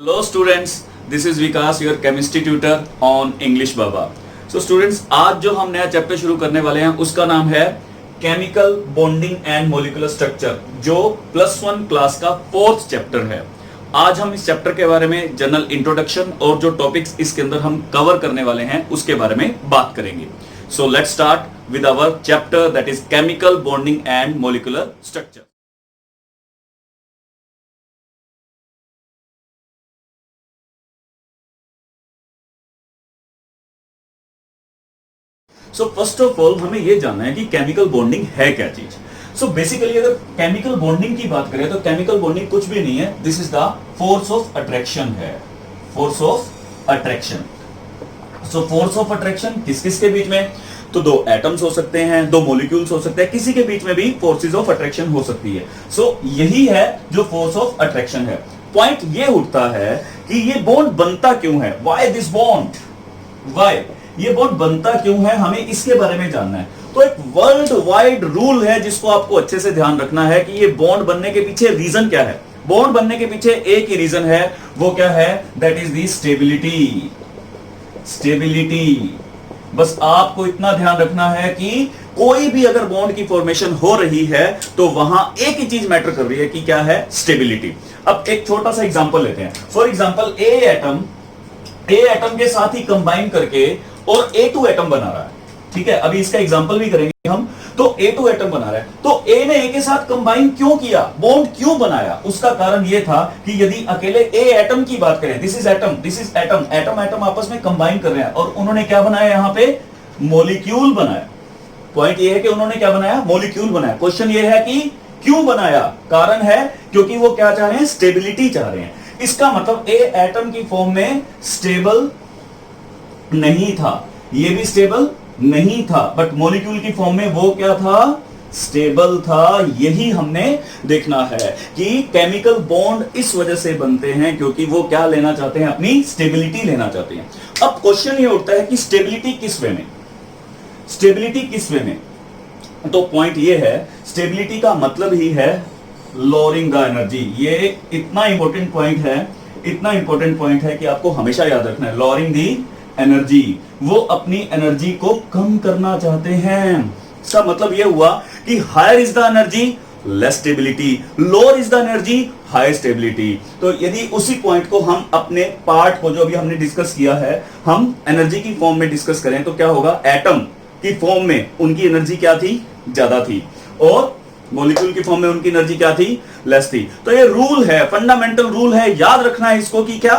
Hello students, this is Vikas, your chemistry tutor on English Baba. So students, आज जो हम नया chapter शुरू करने वाले हैं उसका नाम है chemical bonding and molecular structure, जो +1 क्लास का 4th चैप्टर है। आज हम इस चैप्टर के बारे में जनरल इंट्रोडक्शन और जो टॉपिक्स इसके अंदर हम कवर करने वाले हैं उसके बारे में बात करेंगे। So let's start with our chapter that is chemical bonding and molecular structure. So first of all हमें यह जानना है कि केमिकल बॉन्डिंग है क्या चीज। सो बेसिकली अगर केमिकल बॉन्डिंग की बात करें तो केमिकल बॉन्डिंग कुछ भी नहीं है, this is the force of attraction है, force of attraction. So force of attraction किस किस के बीच में? तो दो एटम्स हो सकते हैं, दो मॉलिक्यूल्स हो सकते हैं, किसी के बीच में भी फोर्सेस ऑफ अट्रैक्शन हो सकती है। सो यही है जो फोर्स ऑफ अट्रैक्शन है। पॉइंट ये उठता है कि ये बॉन्ड बनता क्यों है, व्हाई दिस बॉन्ड, व्हाई ये बॉन्ड बनता क्यों है, हमें इसके बारे में जानना है। तो एक वर्ल्ड वाइड रूल है जिसको आपको अच्छे से ध्यान रखना है कि ये बॉन्ड बनने के पीछे रीजन क्या है। बॉन्ड बनने के पीछे एक ही रीजन है, वो क्या है? That is the stability. Stability, बस आपको इतना ध्यान रखना है कि कोई भी अगर बॉन्ड की फॉर्मेशन हो रही है तो वहां एक ही चीज मैटर कर रही है कि क्या है? स्टेबिलिटी। अब एक छोटा सा एग्जांपल लेते हैं। फॉर एग्जांपल ए एटम के साथ ही कंबाइन करके और A2 एटम बना रहा है, ठीक है। अभी इसका एग्जांपल भी करेंगे हम। तो A2 एटम बना रहा है, तो A ने A के साथ कंबाइन क्यों किया, बॉन्ड क्यों बनाया? उसका कारण यह था कि यदि अकेले A एटम की बात करें, this is atom, this is atom, atom atom आपस में कंबाइन कर रहे हैं और उन्होंने क्या बनाया? यहां पे मॉलिक्यूल बनाया। पॉइंट यह है कि उन्होंने क्या बनाया? मॉलिक्यूल बनाया। क्वेश्चन यह है कि क्यों बनाया? कारण है क्योंकि वो क्या चाह रहे हैं? स्टेबिलिटी चाह रहे हैं। इसका मतलब A एटम की फॉर्म में स्टेबल नहीं था, ये भी स्टेबल नहीं था, बट मॉलिक्यूल की फॉर्म में वो क्या था? स्टेबल था। यही हमने देखना है कि केमिकल बॉन्ड इस वजह से बनते हैं क्योंकि वो क्या लेना चाहते हैं? अपनी स्टेबिलिटी लेना चाहते हैं। अब क्वेश्चन ये उठता है कि स्टेबिलिटी किस वे में, स्टेबिलिटी किस वे में? तो पॉइंट ये है, स्टेबिलिटी का मतलब ही है लोअरिंग द एनर्जी। ये इतना इंपॉर्टेंट पॉइंट है, इतना इंपॉर्टेंट पॉइंट है कि आपको हमेशा याद रखना है। लोअरिंग दी एनर्जी, वो अपनी एनर्जी को कम करना चाहते हैं। इसका मतलब यह हुआ कि higher is the energy less stability, lower is the energy higher stability. तो यदि उसी पॉइंट को हम अपने पार्ट को जो अभी हमने डिस्कस किया है, हम एनर्जी की फॉर्म में डिस्कस करें तो क्या होगा? एटम की फॉर्म में उनकी एनर्जी क्या थी? ज्यादा थी, और मॉलिक्यूल की फॉर्म में उनकी एनर्जी क्या थी? लेस थी। तो ये रूल है, फंडामेंटल रूल है, याद रखना है इसको कि क्या,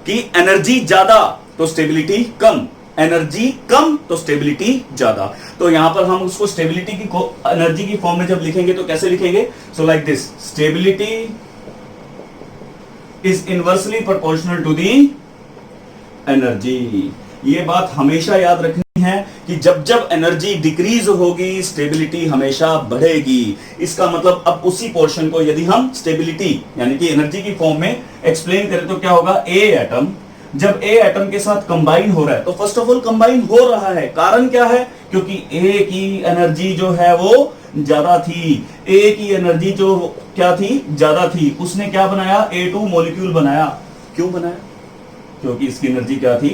कि एनर्जी ज्यादा तो स्टेबिलिटी कम, एनर्जी कम तो स्टेबिलिटी ज्यादा। तो यहां पर हम उसको स्टेबिलिटी की एनर्जी की फॉर्म में जब लिखेंगे तो कैसे लिखेंगे? So like this, stability is inversely proportional to the energy. ये बात हमेशा याद रखनी है कि जब जब एनर्जी डिक्रीज होगी स्टेबिलिटी हमेशा बढ़ेगी। इसका मतलब अब उसी पोर्शन को यदि हम स्टेबिलिटी यानी कि एनर्जी की फॉर्म में एक्सप्लेन करें तो क्या होगा? ए एटम जब ए एटम के साथ कंबाइन हो रहा है, तो फर्स्ट ऑफ ऑल कंबाइन हो रहा है, कारण क्या है? क्योंकि ए की एनर्जी जो है वो ज्यादा थी। ए की एनर्जी जो क्या थी? ज्यादा थी। उसने क्या बनाया? A2 मॉलिक्यूल बनाया। क्यों बनाया? क्योंकि इसकी एनर्जी क्या थी?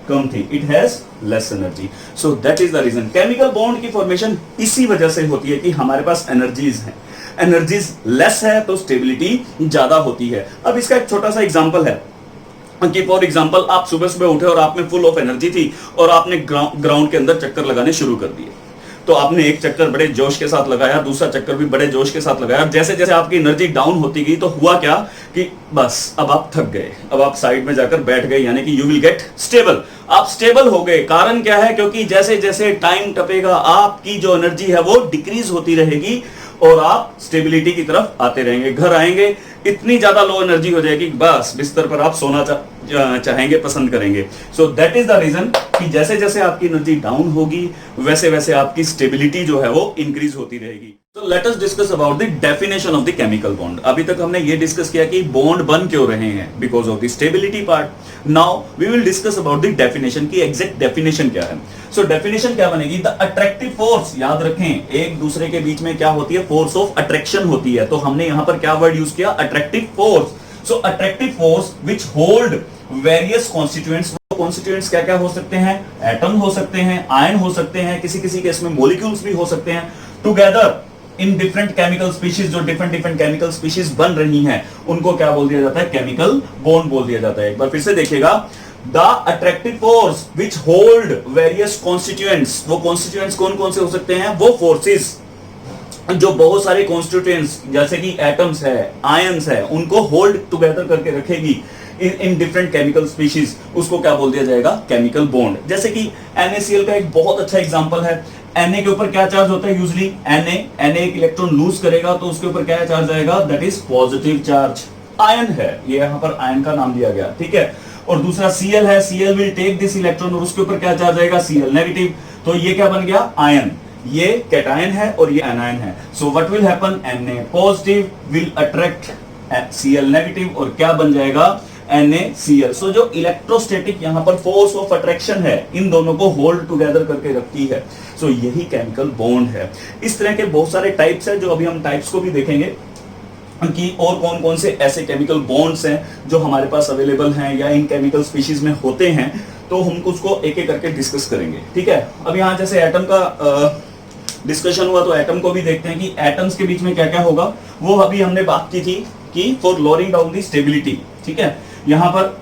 कम थी। It has less energy. So that is the reason. Chemical bond की फॉर्मेशन इसी वजह से होती है कि हमारे पास एनर्जीज हैं। एनर्जीज लेस है तो स्टेबिलिटी ज्यादा होती है। अब इसका एक छोटा सा एग्जांपल है कि फॉर एग्जांपल आप सुबह सुबह उठे और आप में फुल ऑफ एनर्जी थी और आपने ग्राउंड के अंदर चक्कर लगाने शुरू कर दिए। तो आपने एक चक्कर बड़े जोश के साथ लगाया, दूसरा चक्कर भी बड़े जोश के साथ लगाया। जैसे जैसे आपकी एनर्जी डाउन होती गई तो हुआ क्या कि बस अब आप थक गए, अब आप साइड में जाकर बैठ गए, यानी कि यू विल गेट स्टेबल। आप स्टेबल हो गए। कारण क्या है? क्योंकि जैसे जैसे टाइम टपेगा आपकी जो एनर्जी है वो डिक्रीज होती रहेगी और आप स्टेबिलिटी की तरफ आते रहेंगे। घर आएंगे, इतनी ज्यादा लो एनर्जी हो जाएगी बस बिस्तर पर आप सोना चाहेंगे, पसंद करेंगे। So that is the reason कि जैसे जैसे आपकी एनर्जी डाउन होगी वैसे वैसे आपकी स्टेबिलिटी जो है वो इंक्रीज होती रहेगी। तो let us discuss about the definition of the chemical bond. अभी तक हमने ये डिस्कस किया कि बॉन्ड बन क्यों रहे हैं, because of the stability part. Now we will discuss about the definition की एग्जैक्ट डेफिनेशन क्या है। सो डेफिनेशन क्या बनेगी? The attractive force. याद रखें, एक दूसरे के बीच में क्या होती है? फोर्स ऑफ अट्रैक्शन होती है। तो हमने यहां पर क्या वर्ड यूज किया? Attractive force. So attractive force which hold various constituents, constituents क्या क्या हो सकते हैं, एटम हो सकते हैं, आयन हो सकते हैं, किसी किसी केस में मॉलिक्यूल्स भी हो सकते हैं, together in different chemical species, जो डिफरेंट डिफरेंट केमिकल स्पीशीज बन रही हैं उनको क्या बोल दिया जाता है, केमिकल बॉन्ड बोल दिया जाता है। एक बार फिर से देखिएगा, the attractive force which hold various constituents, वो कॉन्स्टिट्यूएंट्स कौन कौन से हो सकते हैं, वो फोर्सेस जो बहुत सारे कॉन्स्टिट्यूएंट्स जैसे कि एटम्स है, आयंस है, उनको होल्ड टुगेदर करके रखेगी इन डिफरेंट केमिकल स्पीशीज, उसको क्या बोल दिया जाएगा, केमिकल बॉन्ड। जैसे कि NaCl का एक बहुत अच्छा एग्जांपल है। Na के ऊपर क्या चार्ज होता है यूजली, Na एक इलेक्ट्रॉन लूज करेगा तो उसके ऊपर क्या चार्ज आएगा, that is positive charge. Ion है, ये यहां पर आयन का नाम दिया गया, ठीक है। और दूसरा Cl है, Cl will take this electron और उसके ऊपर क्या चार्ज आएगा, Cl नेगेटिव। तो ये क्या बन गया, आयन। ये कैटायन है और ये एनायन है। So what will happen, Na positive will attract Cl negative और क्या बन जाएगा, NaCl। सो जो इलेक्ट्रोस्टैटिक यहाँ पर फोर्स ऑफ अट्रैक्शन है, इन दोनों को होल्ड टुगेदर करके रखती है। सो यही केमिकल बॉन्ड है। इस तरह के बहुत सारे टाइप्स हैं, जो अभी हम टाइप्स को भी देखेंगे कि और कौन कौन से ऐसे केमिकल बॉन्ड्स हैं जो हमारे पास अवेलेबल हैं या इन केमिकल स्पीशीज में होते हैं, तो हम उसको एक एक करके डिस्कस करेंगे, ठीक है। अब यहाँ जैसे एटम का डिस्कशन हुआ तो एटम को भी देखते हैं कि एटम्स के बीच में क्या क्या होगा। वो अभी हमने बात की थी कि for lowering down the stability, ठीक है। यहाँ पर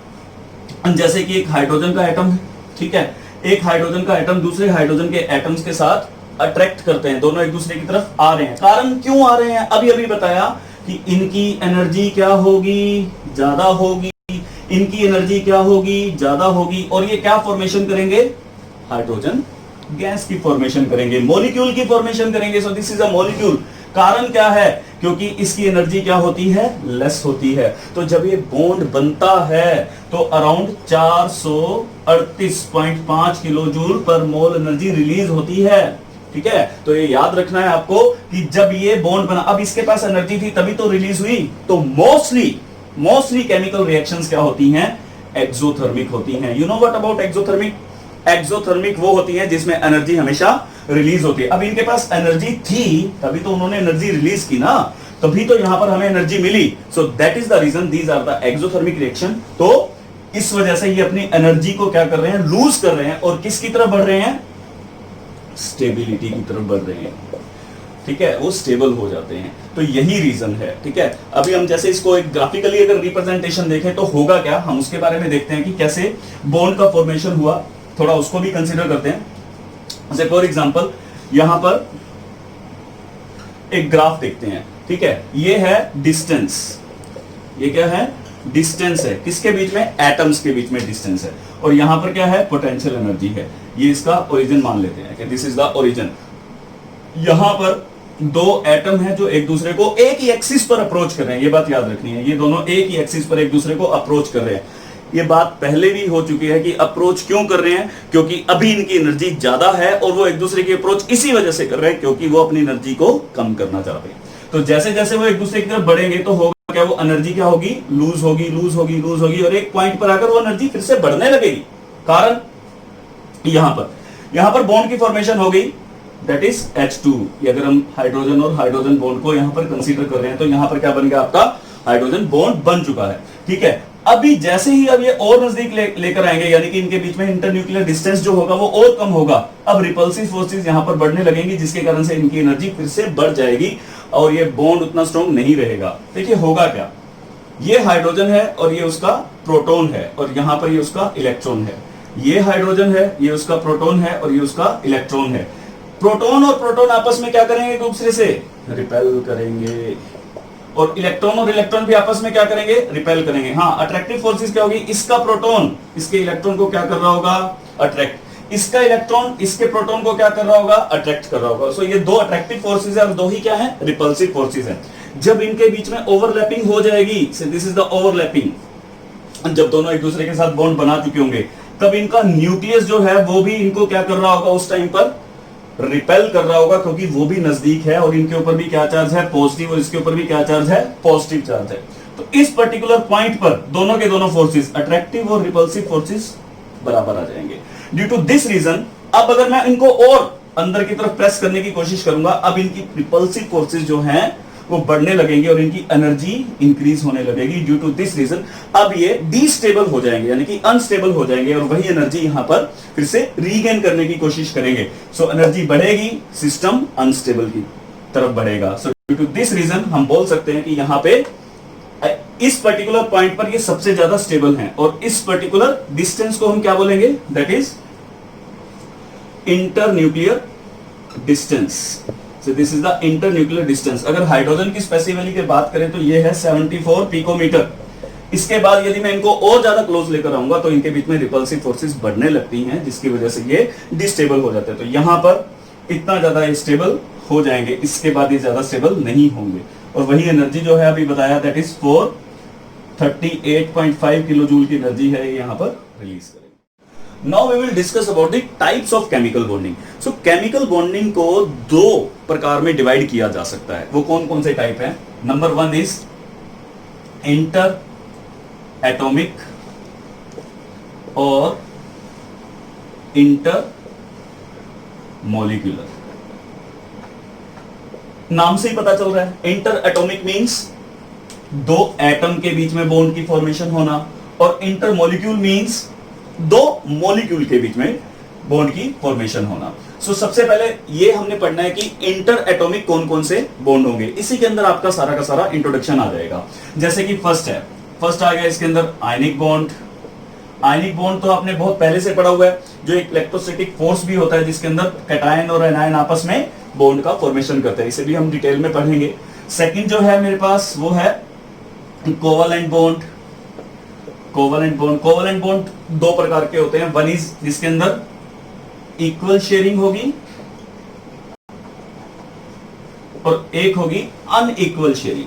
जैसे कि एक हाइड्रोजन का एटम है, ठीक है, एक हाइड्रोजन का एटम दूसरे हाइड्रोजन के एटम्स के साथ अट्रैक्ट करते हैं, दोनों एक दूसरे की तरफ आ रहे हैं। कारण क्यों आ रहे हैं, अभी अभी बताया कि इनकी एनर्जी क्या होगी, ज्यादा होगी, इनकी एनर्जी क्या होगी, ज्यादा होगी, और ये क्या फॉर्मेशन करेंगे, हाइड्रोजन गैस की फॉर्मेशन करेंगे, मॉलिक्यूल की फॉर्मेशन करेंगे। So this is a molecule. कारण क्या है, क्योंकि इसकी एनर्जी क्या होती है, लेस होती है। तो जब ये बॉन्ड बनता है तो अराउंड 438.5 किलो जूल पर मोल एनर्जी रिलीज होती है, ठीक है। तो ये याद रखना है आपको कि जब ये बॉन्ड बना, अब इसके पास एनर्जी थी तभी तो रिलीज हुई। तो मोस्टली केमिकल रिएक्शंस क्या होती हैं, एक्सोथर्मिक होती हैं। You know what about exothermic, exothermic वो होती है जिसमें एनर्जी हमेशा रिलीज होती है। अब इनके पास एनर्जी थी तभी तो उन्होंने एनर्जी रिलीज की ना, तभी तो यहां पर हमें एनर्जी मिली। So that is the reason these are the exothermic reaction. तो इस वजह से ये अपनी एनर्जी को क्या कर रहे हैं, लूज कर रहे हैं, और किसकी तरफ बढ़ रहे हैं, स्टेबिलिटी की तरफ बढ़ रहे हैं, ठीक है, वो स्टेबल हो जाते हैं। तो यही रीजन है, ठीक है। अभी हम जैसे इसको एक ग्राफिकली अगर रिप्रेजेंटेशन देखें तो होगा क्या, हम उसके बारे में देखते हैं कि कैसे बॉन्ड का फॉर्मेशन हुआ, थोड़ा उसको भी कंसीडर करते हैं। जैसे फॉर एग्जांपल यहां पर एक ग्राफ देखते हैं, ठीक है। ये है डिस्टेंस, ये क्या है, डिस्टेंस है, किसके बीच में, एटम्स के बीच में डिस्टेंस है। और यहां पर क्या है, पोटेंशियल एनर्जी है। ये इसका ओरिजिन मान लेते हैं कि दिस इज द ओरिजिन। यहां पर दो एटम है जो एक दूसरे को एक ही एक्सिस पर अप्रोच कर रहे हैं, ये बात याद रखनी है। ये दोनों एक ही एक्सिस पर एक दूसरे को अप्रोच कर रहे हैं। ये बात पहले भी हो चुकी है कि अप्रोच क्यों कर रहे हैं, क्योंकि अभी इनकी एनर्जी ज्यादा है और वो एक दूसरे की अप्रोच इसी वजह से कर रहे हैं क्योंकि वो अपनी एनर्जी को कम करना चाहते हैं। तो जैसे जैसे वो एक दूसरे की तरफ बढ़ेंगे तो होगा क्या, वो एनर्जी क्या होगी, लूज होगी, लूज होगी, लूज होगी, और एक पॉइंट पर आकर वो एनर्जी फिर से बढ़ने लगेगी। कारण यहां पर बॉन्ड की फॉर्मेशन हो गई, दैट इज H2। अगर हम हाइड्रोजन और हाइड्रोजन बॉन्ड को यहां पर कंसीडर कर रहे हैं तो यहां पर क्या बन गया, आपका हाइड्रोजन बॉन्ड बन चुका है, ठीक है। अभी जैसे ही अब ये और नजदीक लेकर आएंगे, यानी कि इनके बीच में इंटरन्यूक्लियर डिस्टेंस जो होगा वो और कम होगा। अब रिपल्सिव फोर्सेस यहां पर बढ़ने लगेंगी, जिसके कारण से इनकी एनर्जी फिर से बढ़ जाएगी और ये बॉन्ड उतना स्ट्रॉन्ग नहीं रहेगा। देखिए होगा क्या, ये हाइड्रोजन है और ये उसका प्रोटॉन है, और यहां पर ये उसका इलेक्ट्रॉन है। ये हाइड्रोजन है, ये उसका प्रोटॉन है, और ये उसका इलेक्ट्रॉन है। प्रोटॉन और प्रोटॉन आपस में क्या करेंगे, एक दूसरे से रिपेल करेंगे, और इलेक्ट्रॉन और इलेक्ट्रॉन भी आपस में क्या करेंगे, रिपेल करेंगे। हाँ, अट्रैक्टिव फोर्सेस क्या होगी, इसका प्रोटॉन इसके इलेक्ट्रॉन को क्या कर रहा होगा, अट्रैक्ट, इसका इलेक्ट्रॉन इसके प्रोटॉन को क्या कर रहा होगा, अट्रैक्ट कर रहा होगा। सो ये दो अट्रैक्टिव फोर्सेस है और दो ही क्या है, रिपल्सिव फोर्सेस है। जब इनके बीच में ओवरलैपिंग हो जाएगी, दिस इज द ओवरलैपिंग, जब दोनों एक दूसरे के साथ बॉन्ड बना चुके होंगे, तब इनका न्यूक्लियस जो है वो भी इनको क्या कर रहा होगा, उस टाइम पर रिपेल कर रहा होगा, क्योंकि वो भी नजदीक है और इनके ऊपर भी क्या चार्ज है, पॉजिटिव, और इसके ऊपर भी क्या चार्ज है, पॉजिटिव चार्ज है। तो इस पर्टिकुलर पॉइंट पर दोनों के दोनों फोर्सेस, अट्रैक्टिव और रिपल्सिव फोर्सेस, बराबर आ जाएंगे। ड्यू टू दिस रीजन अब अगर मैं इनको और अंदर की तरफ प्रेस करने की कोशिश करूंगा, अब इनकी रिपल्सिव फोर्सेस जो हैं वो बढ़ने लगेंगे और इनकी एनर्जी इंक्रीज होने लगेगी। ड्यू टू दिस रीजन अब ये डीस्टेबल हो जाएंगे, यानी कि अनस्टेबल हो जाएंगे और वही एनर्जी यहां पर फिर से रीगेन करने की कोशिश करेंगे। सो एनर्जी बढ़ेगी, सिस्टम अनस्टेबल की तरफ बढ़ेगा। So due to this reason हम बोल सकते हैं कि यहां पे इस पर्टिकुलर पॉइंट पर ये सबसे ज्यादा स्टेबल हैं और इस पर्टिकुलर डिस्टेंस को हम क्या बोलेंगे, that is internuclear distance. So this is the internuclear distance. अगर हाइड्रोजन की स्पेसिफिकली की बात करें तो ये है 74 पिकोमीटर। इसके बाद यदि मैं इनको और ज्यादा क्लोज लेकर आऊंगा तो इनके बीच में रिपल्सिव फोर्सेस बढ़ने लगती हैं, जिसकी वजह से ये डिस्टेबल हो जाते हैं। तो यहां पर इतना ज्यादा स्टेबल हो जाएंगे, इसके बाद ये ज्यादा स्टेबल नहीं होंगे और वही एनर्जी जो है अभी बताया दैट इज 438.5 किलो जूल की एनर्जी है यहां पर रिलीज करेंगे। Now we will discuss about the types of chemical bonding. So chemical bonding को दो प्रकार में डिवाइड किया जा सकता है। वो कौन कौन से टाइप है? नंबर 1 इज इंटर एटॉमिक और इंटर मॉलिक्यूलर। नाम से ही पता चल रहा है, इंटर एटॉमिक मींस दो एटम के बीच में बॉन्ड की फॉर्मेशन होना और इंटर मॉलिक्यूल मींस दो मॉलिक्यूल के बीच में बॉन्ड की फॉर्मेशन होना। सो सबसे पहले ये हमने पढ़ना है कि इंटर एटॉमिक कौन कौन से बॉन्ड होंगे। इसी के अंदर आपका सारा का सारा इंट्रोडक्शन आ जाएगा। जैसे कि फर्स्ट आ गया इसके अंदर आयनिक बॉन्ड। आयनिक बॉन्ड तो आपने बहुत पहले से पढ़ा हुआ है, जो एक इलेक्ट्रोस्टैटिक फोर्स भी होता है जिसके अंदर कैटायन और एनायन आपस में बॉन्ड का फॉर्मेशन करते हैं। इसे भी हम डिटेल में पढ़ेंगे। सेकंड जो है मेरे पास वो है कोवलेंट बॉन्ड। कोवलेंट बॉन्ड दो प्रकार के होते हैं। वन इज जिसके अंदर इक्वल शेयरिंग होगी और एक होगी unequal sharing.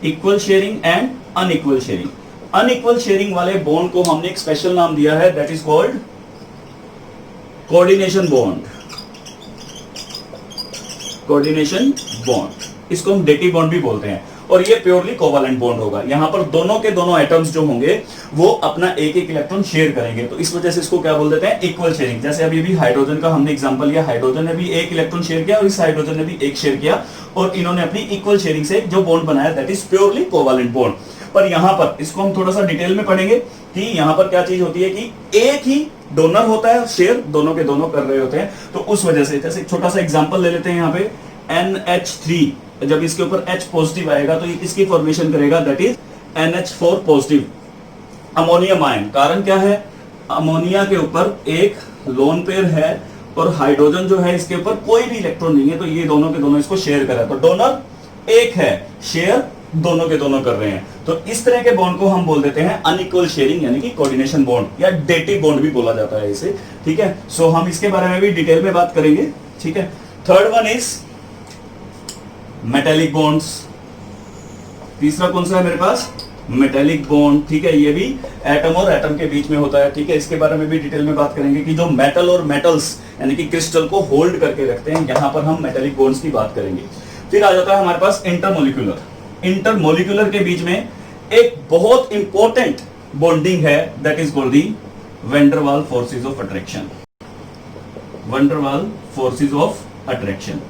Equal sharing and unequal sharing. Unequal sharing वाले बॉन्ड को हमने एक स्पेशल नाम दिया है, that is called coordination bond. Coordination bond, इसको हम डेटिव बॉन्ड भी बोलते हैं और ये प्योरली कोवलेंट बॉन्ड होगा। यहां पर दोनों के दोनों एटम्स जो होंगे वो अपना एक एक इलेक्ट्रॉन शेयर करेंगे, तो इस वजह से इसको क्या बोल देते हैं, इक्वल शेयरिंग। जैसे अभी भी हाइड्रोजन का हमने एग्जांपल लिया, हाइड्रोजन ने भी एक इलेक्ट्रॉन शेयर किया और इस हाइड्रोजन ने भी एक शेयर किया और इन्होंने अपनी इक्वल शेयरिंग से जो बॉन्ड बनाया that is purely covalent bond. पर यहां पर इसको हम थोड़ा सा डिटेल में पढ़ेंगे कि यहां पर क्या चीज होती है कि एक ही डोनर होता है, शेयर दोनों के दोनों कर रहे होते हैं। तो उस वजह से जैसे छोटा सा एग्जांपल ले लेते हैं यहाँ पे NH3, जब इसके ऊपर H पॉजिटिव आएगा तो ये किसकी फॉर्मेशन करेगा, that is NH4 positive, ammonium ion. कारण क्या है, अमोनिया के ऊपर एक लोन पेयर है और हाइड्रोजन जो है इसके ऊपर कोई भी इलेक्ट्रॉन नहीं है, तो ये दोनों के दोनों इसको शेयर कर रहा है। तो डोनर एक है, शेयर दोनों के दोनों कर रहे हैं। तो इस तरह के बॉन्ड को हम बोल देते हैं अनइक्वल शेयरिंग, यानी कि कोऑर्डिनेशन बॉन्ड या डेटिव बॉन्ड भी बोला जाता है इसे। ठीक है, सो हम इसके बारे में भी डिटेल में बात करेंगे। ठीक है, third one is metallic bonds. तीसरा कौन सा है मेरे पास, मेटेलिक बॉन्ड। ठीक है, ये भी एटम और एटम के बीच में होता है। ठीक है, इसके बारे में भी डिटेल में बात करेंगे कि जो मेटल और मेटल्स यानी कि क्रिस्टल को होल्ड करके रखते हैं, यहां पर हम मेटेलिक बॉन्ड्स की बात करेंगे। फिर आ जाता है हमारे पास इंटरमोलिक्यूलर। इंटरमोलिक्यूलर के बीच में एक बहुत इंपॉर्टेंट बॉन्डिंग है, that is called the van der Waals forces of attraction. Van der Waals forces of attraction.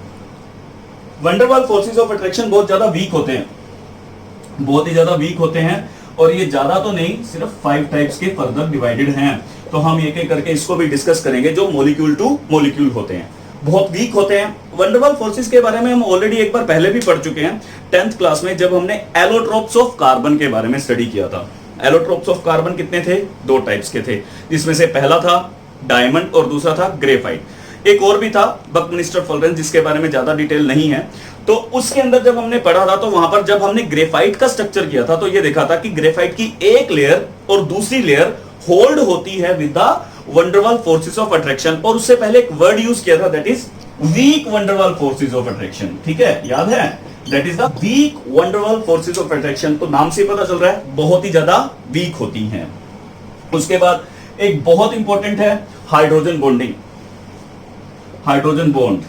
Van der Waals forces of attraction बहुत ज्यादा वीक होते हैं, बहुत ही ज्यादा वीक होते हैं और ये ज्यादा तो नहीं, सिर्फ 5 टाइप्स के फर्दर डिवाइडेड हैं। तो हम एक एक करके इसको भी डिस्कस करेंगे, जो मॉलिक्यूल टू मॉलिक्यूल होते हैं, बहुत वीक होते हैं। वैन डर वाल फोर्सेस के बारे में हम ऑलरेडी एक बार पहले भी पढ़ चुके हैं 10th क्लास में, जब हमने एलोट्रोप्स ऑफ कार्बन के बारे में स्टडी किया था। एलोट्रोप्स ऑफ कार्बन कितने थे, 2 टाइप्स के थे, जिसमें से पहला था डायमंड और दूसरा था ग्रेफाइट। एक और भी था बकमिंस्टर फुलरेंस, जिसके बारे में ज्यादा डिटेल नहीं है। तो उसके अंदर जब हमने पढ़ा था तो वहां पर जब हमने ग्रेफाइट का स्ट्रक्चर किया था तो ये देखा था कि ग्रेफाइट की एक लेयर और दूसरी लेयर होल्ड होती है with the van der Waals forces of attraction, और उससे पहले एक वर्ड यूज किया था that is weak van der Waals forces of attraction. ठीक है, याद है, that is the weak van der Waals forces of attraction. तो नाम से पता चल रहा है बहुत ही ज्यादा वीक होती हैं। उसके बाद एक बहुत इंपॉर्टेंट है hydrogen bonding. Hydrogen bond,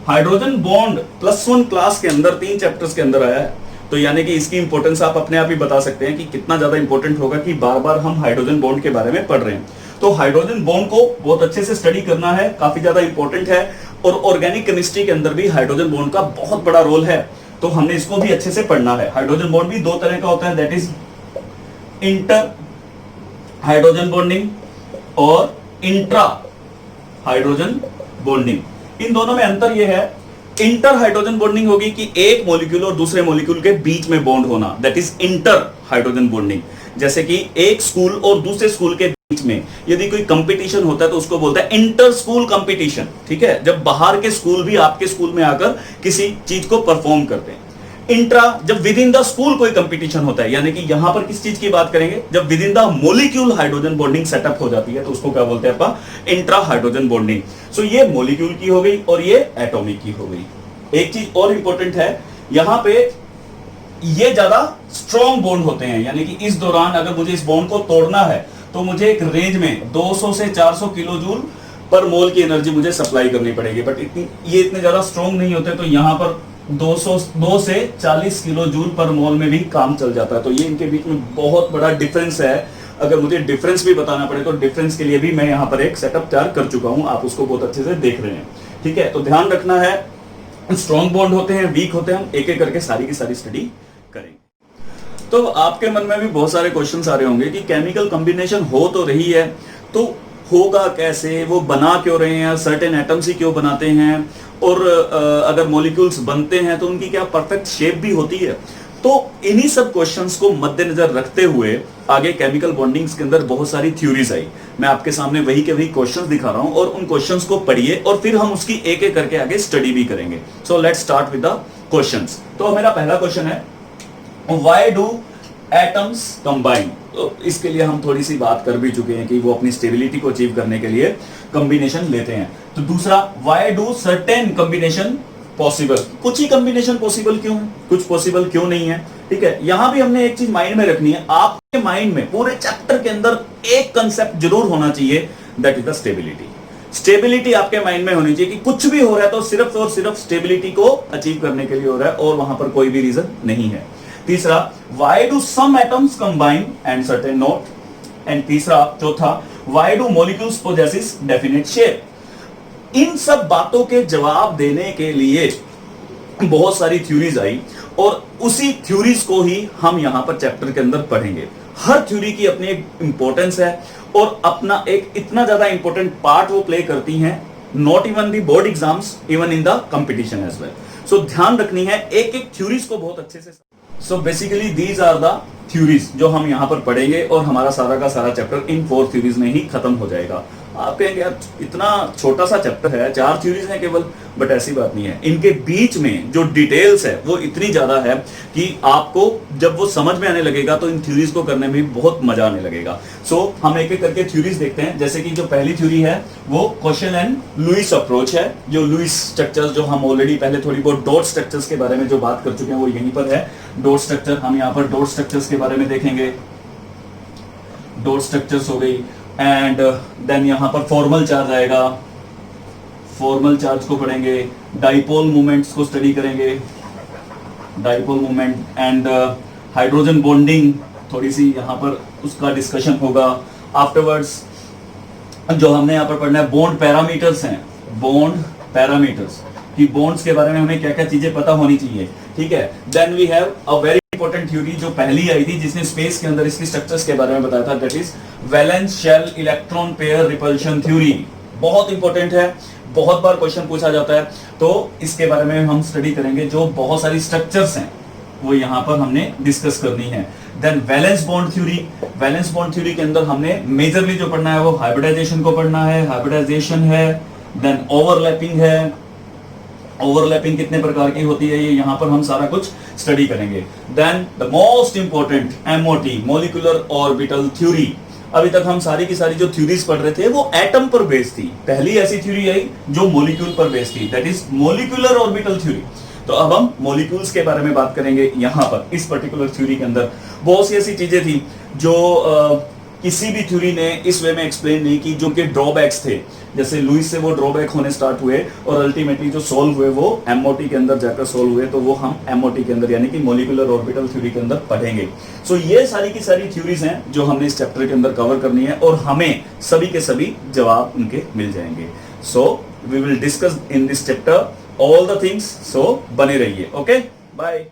hydrogen bond +1 class के अंदर 3 चैप्टर्स के अंदर आया है, तो यानी कि इसकी इंपॉर्टेंस आप अपने आप ही बता सकते हैं कि कितना ज्यादा इंपॉर्टेंट होगा कि बार बार हम हाइड्रोजन बॉन्ड के बारे में पढ़ रहे हैं। तो हाइड्रोजन बॉन्ड को बहुत अच्छे से स्टडी करना है, काफी ज्यादा इंपॉर्टेंट है। और ऑर्गेनिक केमिस्ट्री के अंदर भी हाइड्रोजन बॉन्ड का बहुत बड़ा रोल है। तो हमने इसको भी अच्छे से पढ़ना है। हाइड्रोजन बॉन्ड भी दो तरह का होता है, that is inter hydrogen bonding और इंट्रा हाइड्रोजन बॉन्डिंग। इन दोनों में अंतर यह है, इंटर हाइड्रोजन बॉन्डिंग होगी कि एक मॉलिक्यूल और दूसरे मॉलिक्यूल के बीच में बॉन्ड होना, that is inter hydrogen bonding. जैसे कि एक स्कूल और दूसरे स्कूल के बीच में यदि कोई कंपटीशन होता है तो उसको बोलता है इंटर स्कूल कंपटीशन, ठीक है, जब बाहर के स्कूल भी आपके स्कूल में आकर किसी चीज को परफॉर्म करते हैं। इंट्रा, जब विद इन द स्कूल कोई कंपटीशन होता है, यानी कि यहां पर किस चीज की बात करेंगे, जब with in the molecule hydrogen bonding setup हो जाती है तो उसको क्या बोलते हैं अपन, इंट्रा हाइड्रोजन बॉन्डिंग। सो ये मॉलिक्यूल की हो गई और ये एटॉमिक की हो गई। एक चीज और इंपॉर्टेंट है, यहां पे ये ज्यादा स्ट्रॉन्ग बॉन्ड होते हैं, यानी कि इस दौरान अगर मुझे इस बॉन्ड को तोड़ना है तो मुझे एक रेंज में 200 से 400 किलो जूल पर मोल की एनर्जी मुझे सप्लाई करनी पड़ेगी, बट ये इतने ज्यादा स्ट्रॉन्ग नहीं होते, तो यहां पर 2 से 40 किलो जूल पर मोल में भी काम चल जाता है। तो ये इनके बीच में बहुत बड़ा डिफरेंस है। अगर मुझे डिफरेंस भी बताना पड़े तो डिफरेंस के लिए भी मैं यहाँ पर एक सेटअप तैयार कर चुका हूं, आप उसको बहुत अच्छे से देख रहे हैं, ठीक है। तो ध्यान रखना है, स्ट्रॉन्ग बॉन्ड होते हैं, वीक होते हैं, हम एक एक करके सारी की सारी स्टडी करेंगे। तो आपके मन में भी बहुत सारे क्वेश्चंस आ रहे होंगे कि केमिकल कॉम्बिनेशन हो तो रही है, तो होगा कैसे, वो बना क्यों रहे हैं, सर्टेन एटम्स ही क्यों बनाते हैं, और अगर मॉलिक्यूल्स बनते हैं तो उनकी क्या परफेक्ट शेप भी होती है। तो इन्हीं सब क्वेश्चंस को मद्देनजर रखते हुए आगे केमिकल बॉन्डिंग्स के अंदर बहुत सारी थ्योरीज आई। मैं आपके सामने वही के वही क्वेश्चंस दिखा रहा हूं और उन क्वेश्चंस को पढ़िए और फिर हम उसकी एक एक करके आगे स्टडी भी करेंगे। So let's start with the questions. तो मेरा पहला क्वेश्चन है, व्हाई डू एटम्स कंबाइन। तो इसके लिए हम थोड़ी सी बात कर भी चुके हैं कि वो अपनी स्टेबिलिटी को अचीव करने के लिए कॉम्बिनेशन लेते हैं। तो दूसरा, why do certain combination possible. कुछ ही कॉम्बिनेशन पॉसिबल क्यों है, कुछ पॉसिबल क्यों नहीं है, ठीक है। यहां भी हमने एक चीज माइंड में रखनी है, आपके माइंड में पूरे चैप्टर के अंदर एक कंसेप्ट जरूर होना चाहिए, that is the stability. Stability आपके माइंड में होनी चाहिए कि कुछ भी हो रहा है तो सिर्फ और सिर्फ स्टेबिलिटी को अचीव करने के लिए हो रहा है और वहां पर कोई भी रीजन नहीं है। तीसरा, why do some atoms combine and certain not. And तीसरा, चौथा, why do molecules possess definite shape. इन सब बातों के जवाब देने के लिए बहुत सारी थ्योरीज आई और उसी थ्योरीज को ही हम यहां पर चैप्टर के अंदर पढ़ेंगे। हर थ्योरी की अपनी एक इंपॉर्टेंस है और अपना एक इतना ज्यादा इंपॉर्टेंट पार्ट वो प्ले करती हैं, not even the board exams, even in the competition as well. So ध्यान रखनी है एक एक थ्योरीज को बहुत अच्छे से। So basically these are the theories जो हम यहां पर पढ़ेंगे और हमारा सारा का सारा चैप्टर इन 4 थ्योरीज में ही खत्म हो जाएगा। आप कहेंगे यार इतना छोटा सा चैप्टर है, 4 थ्योरीज हैं केवल, बट ऐसी बात नहीं है। इनके बीच में जो डिटेल्स है वो इतनी ज्यादा है कि आपको जब वो समझ में आने लगेगा तो इन थ्योरीज को करने में भी बहुत मजा आने लगेगा। सो हम एक एक करके थ्योरीज देखते हैं। जैसे कि जो पहली थ्योरी है वो क्वेश्चन एंड लुईस अप्रोच है। जो लुईस स्ट्रक्चर्स, जो हम ऑलरेडी पहले थोड़ी बहुत डॉट स्ट्रक्चर्स के बारे में जो बात कर चुके हैं वो यहीं पर है। डॉट स्ट्रक्चर, हम यहाँ पर डॉट स्ट्रक्चर्स के बारे में देखेंगे। डॉट स्ट्रक्चर्स हो गई एंड देन यहां पर फॉर्मल चार्ज आएगा, फॉर्मल चार्ज को पढ़ेंगे। डाइपोल मूवमेंट्स को स्टडी करेंगे, dipole movement and hydrogen bonding, थोड़ी सी यहां पर उसका डिस्कशन होगा। आफ्टरवर्ड्स जो हमने यहां पर पढ़ना है बॉन्ड पैरामीटर्स हैं, बॉन्ड पैरामीटर्स कि बॉन्ड्स के बारे में हमें क्या क्या चीजें पता होनी चाहिए, ठीक है। Then we have a very important theory जो पहली आई थी जिसने स्पेस के अंदर इसकी स्ट्रक्चर्स के बारे में बताया था, that is valence shell electron pair repulsion theory. बहुत इंपॉर्टेंट है, बहुत बार क्वेश्चन पूछा जाता है, तो इसके बारे में हम स्टडी करेंगे। जो बहुत सारी स्ट्रक्चर्स हैं वो यहां पर हमने डिस्कस करनी है। Then valence bond theory, valence bond theory के अंदर हमने मेजरली जो पढ़ना है वो हाइब्रिडाइजेशन को पढ़ना है। हाइब्रिडाइजेशन है, देन ओवरलैपिंग है, ओवरलैपिंग कितने प्रकार की होती है ये यहां पर हम सारा कुछ स्टडी करेंगे। Then the most important MOT, molecular orbital theory. अभी तक हम सारी की सारी जो थ्योरीज पढ़ रहे थे वो एटम पर बेस्ड थी, पहली ऐसी थ्योरी आई जो मॉलिक्यूल पर बेस्ड थी, that is molecular orbital theory. तो अब हम मॉलिक्यूल्स के बारे में बात करेंगे। यहां पर इस पर्टिकुलर थ्योरी के अंदर बहुत सी ऐसी चीजें थी जो किसी भी थ्योरी ने इस वे में एक्सप्लेन नहीं की, जो कि ड्रॉबैक्स थे। जैसे लुईस से वो ड्रॉबैक होने स्टार्ट हुए और अल्टीमेटली जो सोल्व हुए वो एमओटी के अंदर जाकर सोल्व हुए, तो वो हम एमओटी के अंदर यानी कि मॉलिक्यूलर ऑर्बिटल थ्योरी के अंदर पढ़ेंगे। सो ये सारी की सारी थ्योरीज हैं जो हमने इस चैप्टर के अंदर कवर करनी है और हमें सभी के सभी जवाब उनके मिल जाएंगे। So we will discuss in this chapter all the things, so बने रहिए। ओके। बाय।